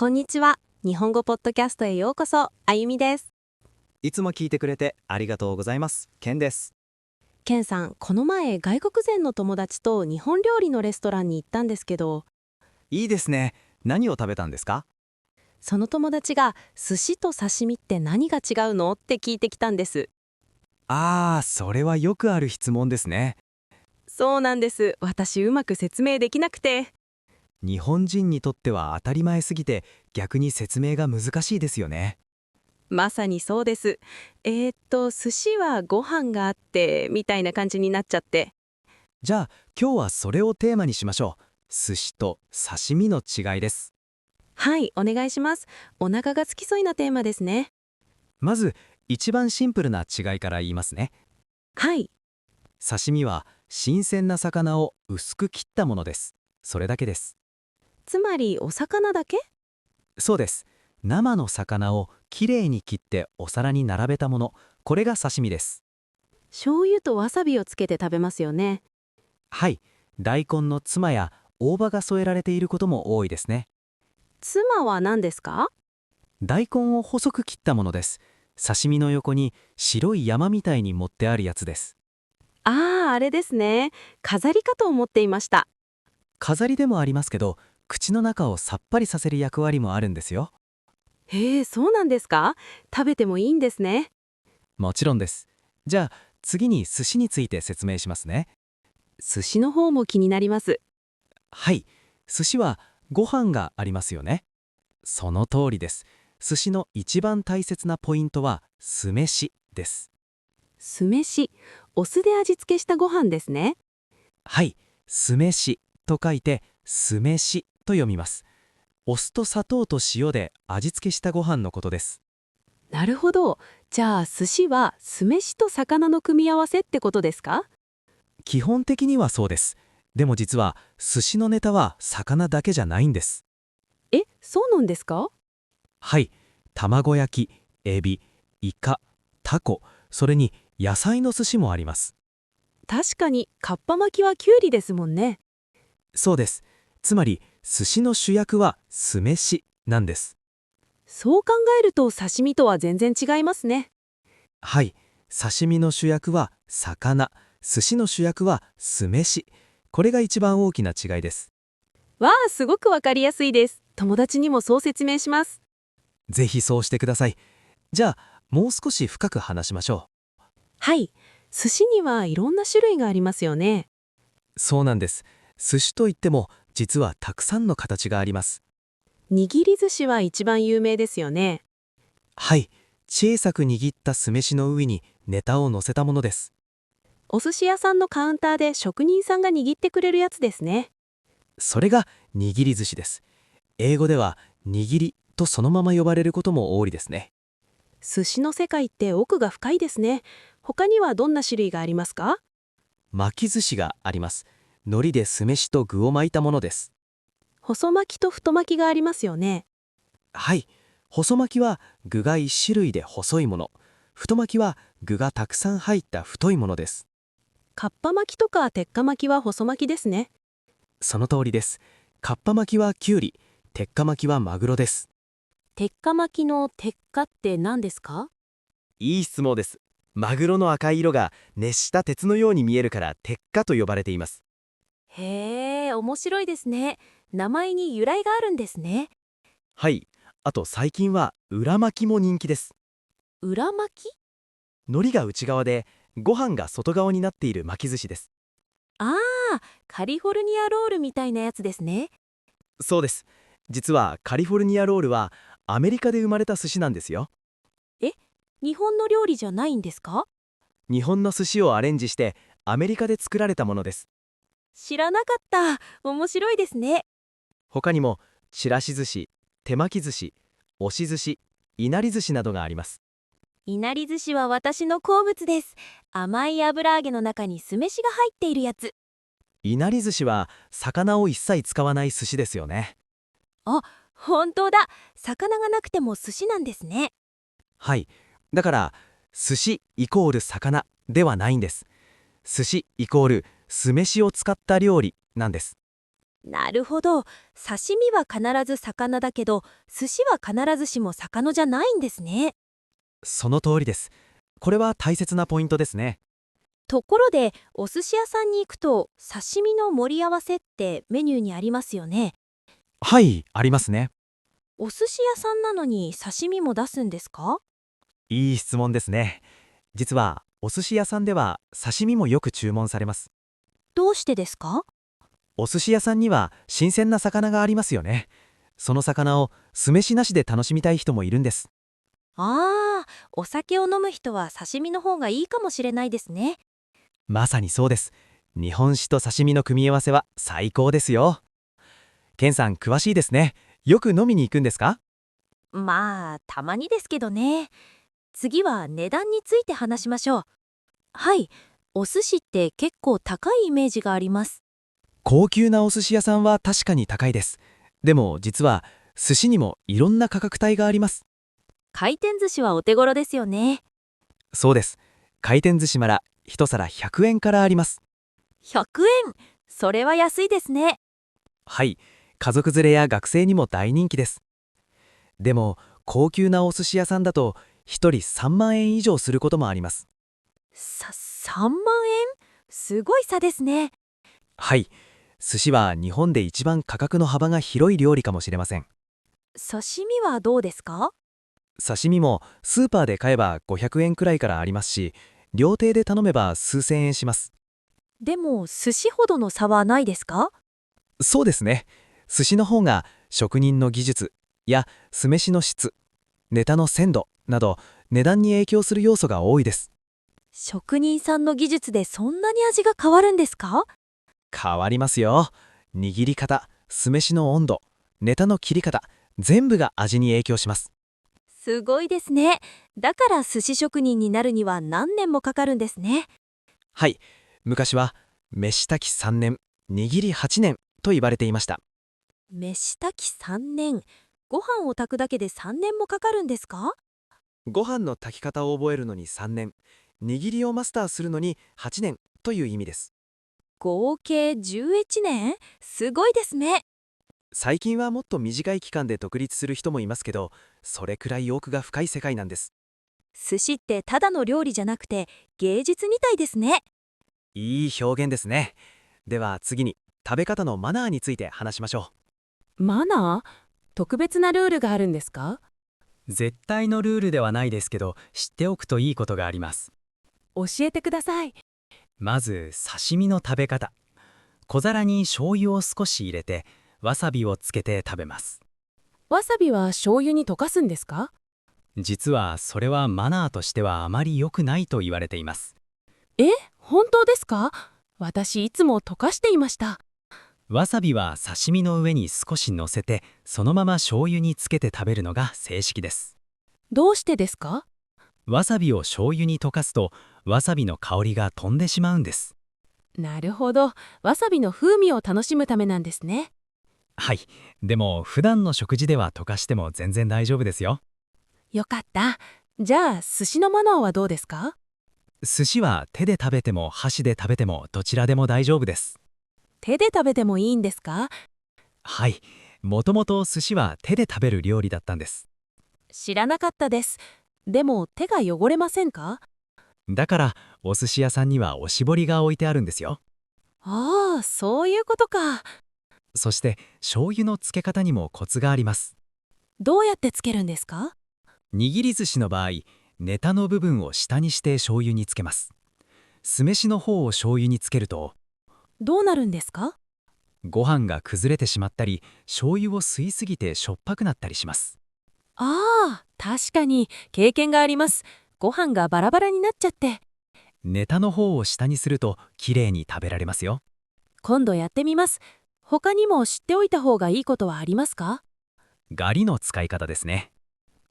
こんにちは。日本語ポッドキャストへようこそ。あゆみです。いつも聞いてくれてありがとうございます。ケンです。ケンさん、この前外国人の友達と日本料理のレストランに行ったんですけど、いいですね。何を食べたんですか？その友達が寿司と刺身って何が違うのって聞いてきたんです。それはよくある質問ですね。そうなんです。私うまく説明できなくて。日本人にとっては当たり前すぎて逆に説明が難しいですよね。まさにそうです。寿司はご飯があってみたいな感じになっちゃって。じゃあ今日はそれをテーマにしましょう。寿司と刺身の違いです。はい、お願いします。お腹がつきそうなテーマですね。まず一番シンプルな違いから言いますね。はい。刺身は新鮮な魚を薄く切ったものです。それだけです。つまりお魚だけ？そうです。生の魚をきれいに切ってお皿に並べたもの、これが刺身です。醤油とわさびをつけて食べますよね。はい、大根のつまや大葉が添えられていることも多いですね。妻は何ですか？大根を細く切ったものです。刺身の横に白い山みたいに盛ってあるやつです。あれですね。飾りかと思っていました。飾りでもありますけど、口の中をさっぱりさせる役割もあるんですよ。へえ、そうなんですか？食べてもいいんですね。もちろんです。じゃあ次に寿司について説明しますね。寿司の方も気になります。はい、寿司はご飯がありますよね。その通りです。寿司の一番大切なポイントは酢飯です。酢飯、お酢で味付けしたご飯ですね。はい、酢飯と書いて酢飯と読みます。お酢と砂糖と塩で味付けしたご飯のことです。なるほど。じゃあ寿司は酢飯と魚の組み合わせってことですか？基本的にはそうです。でも実は寿司のネタは魚だけじゃないんです。え、そうなんですか？はい、卵焼き、エビ、イカ、タコ、それに野菜の寿司もあります。確かに、かっぱ巻きはきゅうりですもんね。そうです。つまり寿司の主役は酢飯なんです。そう考えると刺身とは全然違いますね。はい、刺身の主役は魚、寿司の主役は酢飯。これが一番大きな違いです。わあ、すごくわかりやすいです。友達にもそう説明します。ぜひそうしてください。じゃあ、もう少し深く話しましょはい。寿司にはいろんな種類がありますよね。う。そうなんです。寿司といっても、実はたくさんの形があります。握り寿司は一番有名ですよね。はい、小さく握った酢飯の上にネタを乗せたものです。お寿司屋さんのカウンターで職人さんが握ってくれるやつですね。それが握り寿司です。英語では握りとそのまま呼ばれることも多いですね。寿司の世界って奥が深いですね。他にはどんな種類がありますか？巻き寿司があります。海苔で酢飯と具を巻いたものです。細巻きと太巻きがありますよね。はい。細巻きは具が一種類で細いもの。太巻きは具がたくさん入った太いものです。かっぱ巻きとか鉄火巻きは細巻きですね。その通りです。かっぱ巻きはきゅうり、鉄火巻きはマグロです。鉄火巻きの鉄火って何ですか？いい質問です。マグロの赤い色が熱した鉄のように見えるから鉄火と呼ばれています。へえ、面白いですね。名前に由来があるんですね。はい。あと最近は裏巻きも人気です。裏巻き？海苔が内側でご飯が外側になっている巻き寿司です。あカリフォルニアロールみたいなやつですね。そうです。実はカリフォルニアロールはアメリカで生まれた寿司なんですよ。え、日本の料理じゃないんですか？日本の寿司をアレンジしてアメリカで作られたものです。知らなかった。面白いですね。他にもちらし寿司、手巻き寿司、押し寿司、いなり寿司などがあります。いなり寿司は私の好物です。甘い油揚げの中に酢飯が入っているやつ。いなり寿司は魚を一切使わない寿司ですよね。あ、本当だ。魚がなくても寿司なんですね。はい。だから寿司イコール魚ではないんです。寿司イコール酢飯を使った料理なんです。なるほど。刺身は必ず魚だけど、寿司は必ずしも魚じゃないんですね。その通りです。これは大切なポイントですね。ところで、お寿司屋さんに行くと、刺身の盛り合わせってメニューにありますよね。はい、ありますね。お寿司屋さんなのに刺身も出すんですか？いい質問ですね。実は、お寿司屋さんでは刺身もよく注文されます。どうしてですか？お寿司屋さんには新鮮な魚がありますよね。その魚を酢飯なしで楽しみたい人もいるんです。ああ、お酒を飲む人は刺身の方がいいかもしれないですね。まさにそうです。日本酒と刺身の組み合わせは最高ですよ。ケンさん詳しいですね。よく飲みに行くんですか？まあ、たまにですけどね。次は値段について話しましょう。はい、お寿司って結構高いイメージがあります。高級なお寿司屋さんは確かに高いです。でも実は寿司にもいろんな価格帯があります。回転寿司はお手頃ですよね。そうです。回転寿司なら一皿100円からあります。100円。それは安いですね。はい。家族連れや学生にも大人気です。でも高級なお寿司屋さんだと1人3万円以上することもあります。3万円？すごい差ですね。はい。寿司は日本で一番価格の幅が広い料理かもしれません。刺身はどうですか？刺身もスーパーで買えば500円くらいからありますし、料亭で頼めば数千円します。でも、寿司ほどの差はないですか？そうですね。寿司の方が職人の技術や酢飯の質、ネタの鮮度など値段に影響する要素が多いです。職人さんの技術でそんなに味が変わるんですか？変わりますよ。握り方、酢飯の温度、ネタの切り方、全部が味に影響します。すごいですね。だから寿司職人になるには何年もかかるんですね。はい。昔は飯炊き3年、握り8年と言われていました。飯炊き3年。ご飯を炊くだけで3年もかかるんですか？ご飯の炊き方を覚えるのに3年、握りをマスターするのに8年という意味です。合計11年？すごいですね。最近はもっと短い期間で独立する人もいますけど、それくらい奥が深い世界なんです。寿司ってただの料理じゃなくて芸術みたいですね。いい表現ですね。では次に食べ方のマナーについて話しましょマナー？特別なルールがあるんですか？絶対のルールではないですけど、知っておくといいことがあります。教えてください。まず、刺身の食べ方。小皿に醤油を少し入れて、わさびをつけて食べます。わさびは醤油に溶かすんですか？実はそれはマナーとしてはあまり良くないと言われています。え、本当ですか？私いつも溶かしていました。わさびは刺身の上に少し乗せて、そのまま醤油につけて食べるのが正式です。どうしてですか？わさびを醤油に溶かすと、わさびの香りが飛んでしまうんです。なるほど。わさびの風味を楽しむためなんですね。はい。でも普段の食事では溶かしても全然大丈夫ですよ。よかった。じゃあ寿司のマナーはどうですか？寿司は手で食べても箸で食べてもどちらでも大丈夫です。手で食べてもいいんですか？はい。もともと寿司は手で食べる料理だったんです。知らなかったです。でも手が汚れませんか？だからお寿司屋さんにはおしぼりが置いてあるんですよ。ああ、そういうことか。そして醤油のつけ方にもコツがあります。どうやってつけるんですか？握り寿司の場合、ネタの部分を下にして醤油につけます。酢飯の方を醤油につけると、どうなるんですか？ご飯が崩れてしまったり、醤油を吸いすぎてしょっぱくなったりします。ああ、確かに経験があります。ご飯がバラバラになっちゃって。ネタの方を下にするときれいに食べられますよ。今度やってみます。他にも知っておいた方がいいことはありますか？ガリの使い方ですね。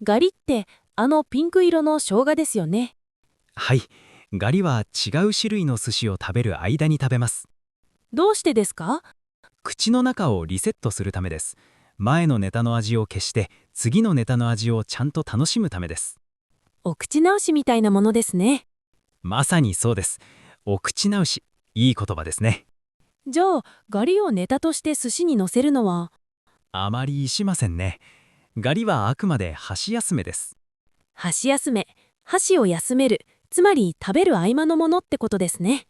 ガリってあのピンク色の生姜ですよね。はい。ガリは違う種類の寿司を食べる間に食べます。どうしてですか？口の中をリセットするためです。前のネタの味を消して次のネタの味をちゃんと楽しむためです。お口直しみたいなものですね。まさにそうです。お口直し、いい言葉ですね。じゃあ、ガリをネタとして寿司に乗せるのは？あまりしませんね。ガリはあくまで箸休めです。箸休め、箸を休める、つまり食べる合間のものってことですね。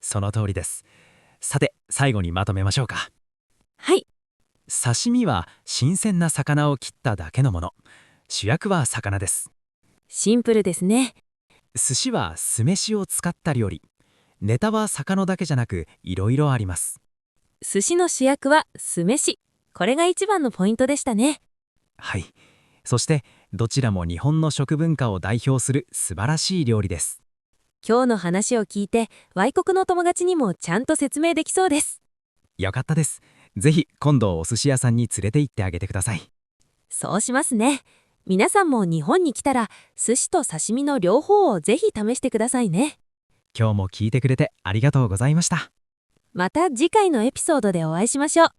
その通りです。さて、最後にまとめましょうか。はい。刺身は新鮮な魚を切っただけのもの。主役は魚です。シンプルですね。寿司は酢飯を使った料理。ネタは魚だけじゃなくいろいろあります。寿司の主役は酢飯。これが一番のポイントでしたね。はい。そしてどちらも日本の食文化を代表する素晴らしい料理です。今日の話を聞いて、外国の友達にもちゃんと説明できそうです。よかったです。ぜひ今度お寿司屋さんに連れて行ってあげてください。そうしますね。皆さんも日本に来たら、寿司と刺身の両方をぜひ試してくださいね。今日も聞いてくれてありがとうございました。また次回のエピソードでお会いしましょう。